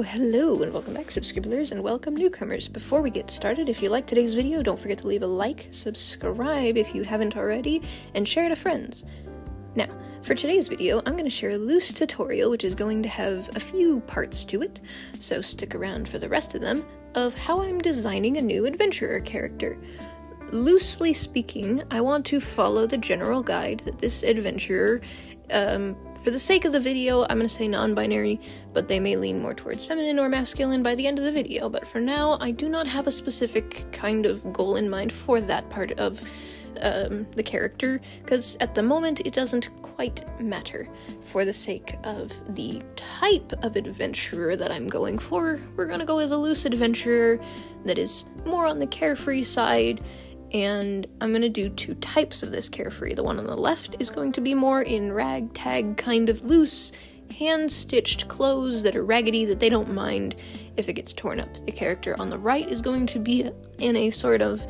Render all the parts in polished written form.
Hello, and welcome back, subscribers, and welcome newcomers. Before we get started, if you like today's video, don't forget to leave a like, subscribe if you haven't already, and share it to friends. Now, for today's video, I'm going to share a loose tutorial, which is going to have a few parts to it, so stick around for the rest of them, of how I'm designing a new adventurer character. Loosely speaking, I want to follow the general guide that this adventurer, for the sake of the video, I'm going to say non-binary, but they may lean more towards feminine or masculine by the end of the video. But for now, I do not have a specific kind of goal in mind for that part of the character, because at the moment it doesn't quite matter. For the sake of the type of adventurer that I'm going for, we're going to go with a loose adventurer that is more on the carefree side. And I'm going to do two types of this carefree. The one on the left is going to be more in ragtag, kind of loose, hand-stitched clothes that are raggedy that they don't mind if it gets torn up. The character on the right is going to be in a sort of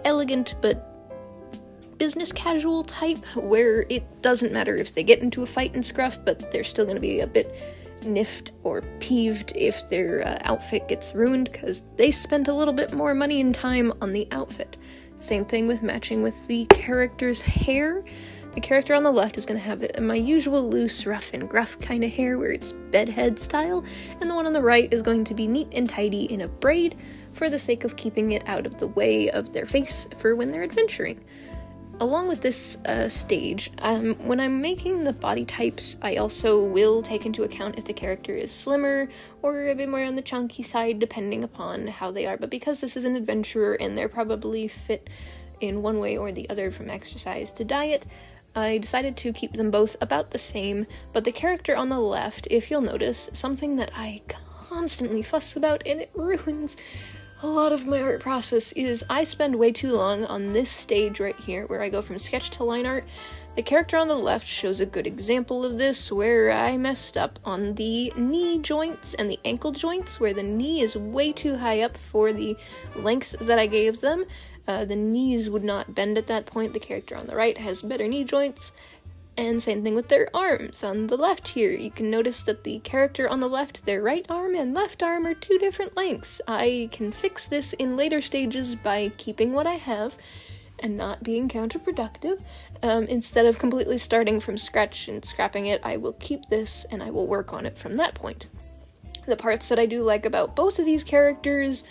elegant but business casual type, where it doesn't matter if they get into a fight and scruff, but they're still going to be a bit niffed or peeved if their outfit gets ruined, because they spent a little bit more money and time on the outfit. Same thing with matching with the character's hair. The character on the left is going to have my usual loose, rough and gruff kind of hair where it's bedhead style, and the one on the right is going to be neat and tidy in a braid for the sake of keeping it out of the way of their face for when they're adventuring. Along with this stage, when I'm making the body types, I also will take into account if the character is slimmer or a bit more on the chunky side, depending upon how they are. But because this is an adventurer and they're probably fit in one way or the other from exercise to diet, I decided to keep them both about the same. But the character on the left, if you'll notice, something that I constantly fuss about and it ruins a lot of my art process, is I spend way too long on this stage right here where I go from sketch to line art. The character on the left shows a good example of this, where I messed up on the knee joints and the ankle joints, where the knee is way too high up for the length that I gave them. The knees would not bend at that point. The character on the right has better knee joints. And same thing with their arms. On the left here, you can notice that the character on the left, their right arm and left arm are two different lengths. I can fix this in later stages by keeping what I have and not being counterproductive. Instead of completely starting from scratch and scrapping it, I will keep this and I will work on it from that point. The parts that I do like about both of these characters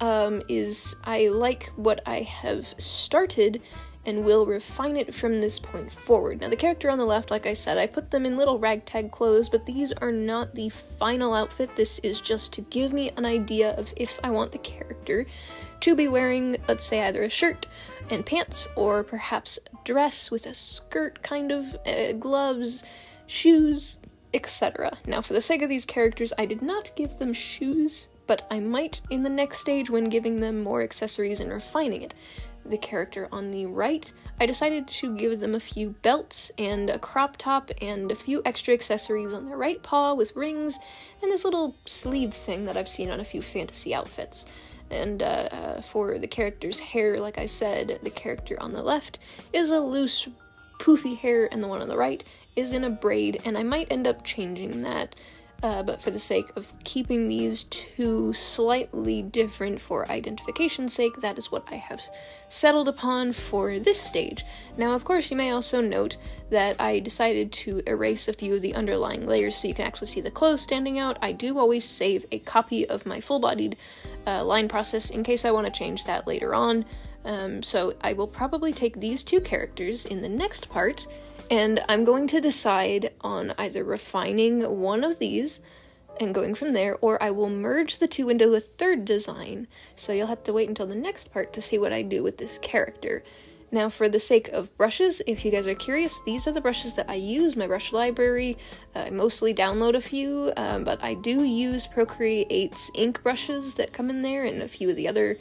is I like what I have started and will refine it from this point forward. Now, the character on the left, like I said, I put them in little ragtag clothes, but these are not the final outfit. This is just to give me an idea of if I want the character to be wearing, let's say, either a shirt and pants, or perhaps a dress with a skirt, kind of, gloves, shoes, etc. Now, for the sake of these characters, I did not give them shoes, but I might in the next stage when giving them more accessories and refining it. The character on the right, I decided to give them a few belts and a crop top and a few extra accessories on their right paw with rings and this little sleeve thing that I've seen on a few fantasy outfits. And for the character's hair, like I said, the character on the left is a loose, poofy hair, and the one on the right is in a braid, and I might end up changing that. But for the sake of keeping these two slightly different for identification's sake, that is what I have settled upon for this stage. Now, of course, you may also note that I decided to erase a few of the underlying layers so you can actually see the clothes standing out. I do always save a copy of my full-bodied line process in case I want to change that later on. So I will probably take these two characters in the next part, and I'm going to decide on either refining one of these and going from there, or I will merge the two into a third design, so you'll have to wait until the next part to see what I do with this character. Now, for the sake of brushes, if you guys are curious, these are the brushes that I use, my brush library. I mostly download a few, but I do use Procreate's ink brushes that come in there and a few of the other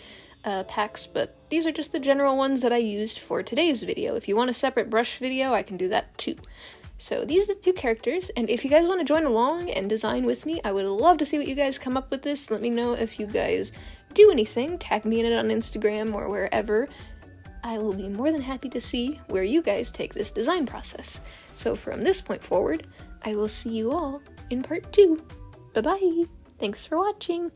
packs, but these are just the general ones that I used for today's video. If you want a separate brush video, I can do that too. So these are the two characters, and if you guys want to join along and design with me, I would love to see what you guys come up with this. Let me know if you guys do anything. Tag me in it on Instagram or wherever. I will be more than happy to see where you guys take this design process. So from this point forward, I will see you all in part 2. Bye-bye! Thanks for watching!